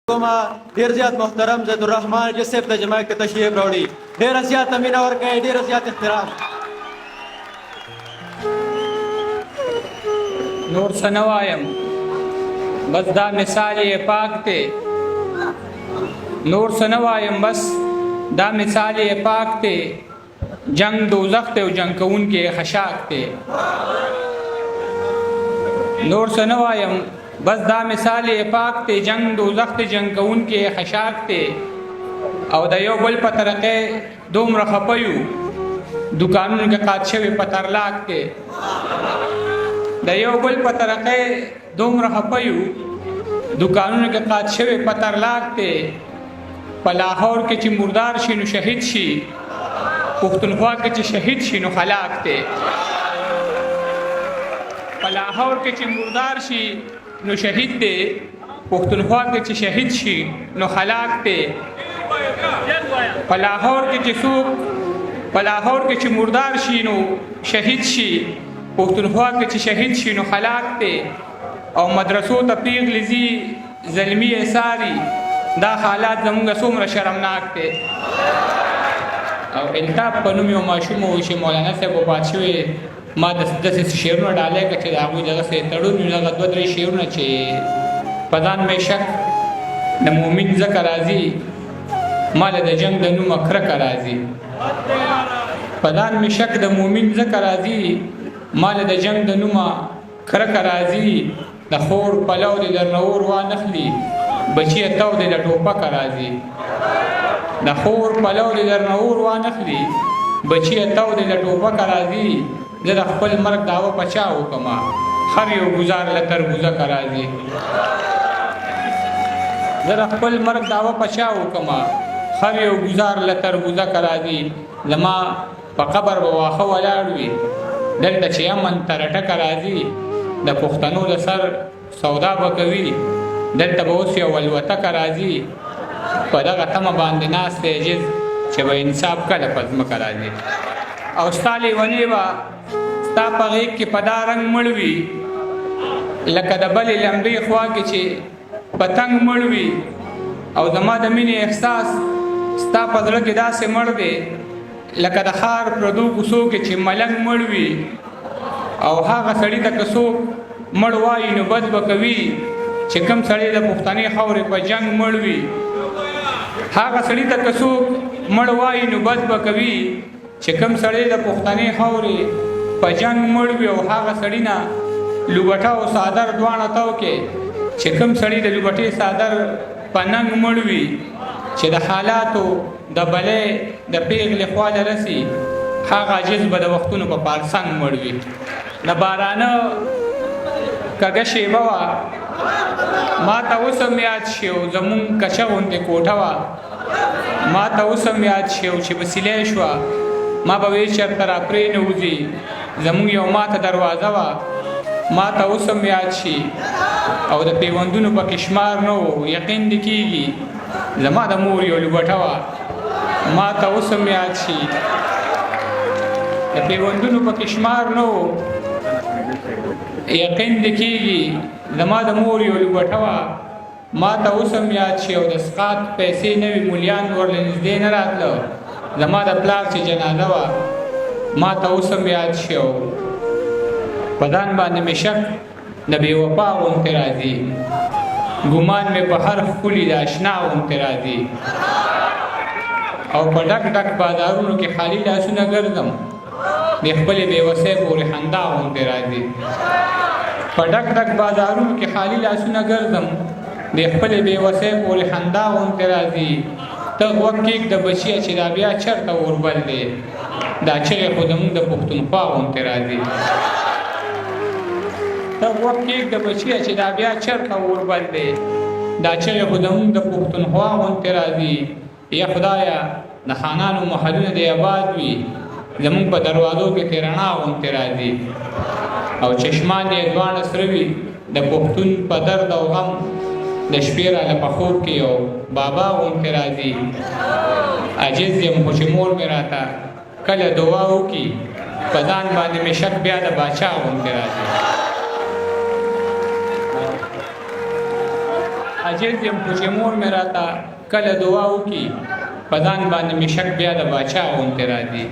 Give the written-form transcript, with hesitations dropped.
ډیر زیات محترم زید الرحمن جسب د جماعت کې تشریف راوړي ډیر زیات مینه ورکړي ډیر زیات احترام نور سنوایم بس دا مثال پاک ته نور سنوایم بس دا مثال پاک ته جنگ دوزخ ته او جنگ کون کې خشاک ته نور سنوایم بس دا مثال پاک ته جنگ دوزخ ته جنگ کون کې خشاک ته او د یو بل په طرقه دومره خپیو دکانونو کې قات شوی په ترلاک ته د یو بل په طرقه دومره خپیو دکانونو کې قات شوی په ترلاک ته په لاهور کې چې مردار شي نو شهید شي پښتونخوا کې چې شهید شي نو خلاک ته په لاهور کې چې مردار شي نو شهید دی پښتونخوا کې چې شهید شي نو خلاک دی په لاهور کې چې څوک په لاهور کې چې مردار شي نو شهید شي پښتونخوا کې چې شهید شي نو خلاک دی او مدرسو ته پیغلې ځي زلمي ساري دا حالات زموږ څومره شرمناک دی او التاف په نوم یو ماشوم و چې مولانا صاحب وفات شوی ما داسې شعرونه ډالۍ کړه چې د هغوی دغسې تړون وي دغه دوه درې شعرونه چې په ځان مې شک د مؤمن ځکه راځي ما له د جنګ د نومه کرکه راځي په ځان مې شک د مؤمن ځکه راځي ما له د جنګ د نومه کرکه راځي د خور پلو دې درنه اور وانخلي بچیه تو دې له ټوپکه راځي د خور پلو دې درنه اور وانخلي بچیه تو دې له ټوپکه راځي زه د خپل مرګ دعوه پچا وکما هر یو ګزار له تربوزه که راځي زه د خپل مرګ دعوه پچا وکما هر یو ګزار له تربوزه که راځي زما په قبر به واښه ولاړ وي دلته چې امن ترټکه راځي د پښتنو د سر سودا به کوي دلته به اوس یو الوتکه راځي په دغه تمه باندې ناست دی عجز چې به انصاف کله په ځمکه راځي او ستا لیونې به ستا په غیږ کې په دا رنګ مړ وي لکه د بلې لمبې خوا کې چې پتنګ مړ وي او زما د مینې احساس ستا په زړه کې داسې مړ دی لکه د ښار پردو کوڅو کې چې ملنګ مړ وي او هغه سړي ته که څوک مړ وایي نو بد به کوي چې کوم سړی د پښتنې خاورې په جنګ مړ وي هغه سړي ته که څوک مړ وایي نو بد به کوي چې کوم سړی د پښتنې خاورې په جنګ مړ وي او هغه سړي نه لوګټه او څادر دواړه تو کې چې کوم سړی د لوګټې څادر په ننګ مړ وي چې د حالاتو د بلې د پیغلې خواله رسي هغه عاجز به د وختونو په پارسنګ مړ وي د بارانه کږه شیبه وه ما ته اوس هم یاد شي او زمونږ کچه غوندې کوټه وه ما ته اوس هم یاد شي او چې وسیلې شوه ما به وی چېرته را پرېنوځي زمونږ یو ماته دروازه وه ما ته اوس هم یاد شي او د پیوندونو پکې شمار نه و یقین دې کېږي زما د مور یو لوګټه وه ما ته اوس هم یاد شي د پیوندونو پکې شمار نه و یقین دې کېږي زما د مور یو لوګټه وه ما ته اوس هم یاد شي او د سقاط پیسې نه وي مولیان ورله نږدې نه راتله زما د پلار چې جنازه وه ما ته اوس هم یاد شي او په ځان باندې مې شک د بې وفا غوندې راځي ګمان مې په هر ښکلي د اشنا غوندې راځي او په ډک ډک بازارونو کې خالي لاسونه ګرځم د خپلې بېوسۍ پورې خندا غوندې راځي په ډک ډک بازارونو کې خالي لاسونه ګرځم د خپلې بېوسۍ پورې خندا غوندې راځي ته غوږ کېږده بچیه چې دا بیا چېرته اوربل دی دا چغې خو زمونږ د پښتونخوا غوندې راځي ته غوږ کېږده بچیه چې دا بیا چېرته اوربل دی دا چغې خو زمونږ د پښتونخوا غوندې راځي یا خدایه د خانانو محلونه دې آباد وي زمونږ په دروازو کې ترې رڼا غوندې راځي او چشمان یې دواړه سره وي د پښتون په درد او غم د شپې راله په خوب کې یو بابا غوندې راځي عاجز یم خو چې مور مې راته کله دعا وکړي په ځان باندې مې شک بیا د باچا غوندې راځي عاجز یم خو چې مور مې راته کله دعا وکړي په ځان باندې مې شک بیا د باچا غوندې راځي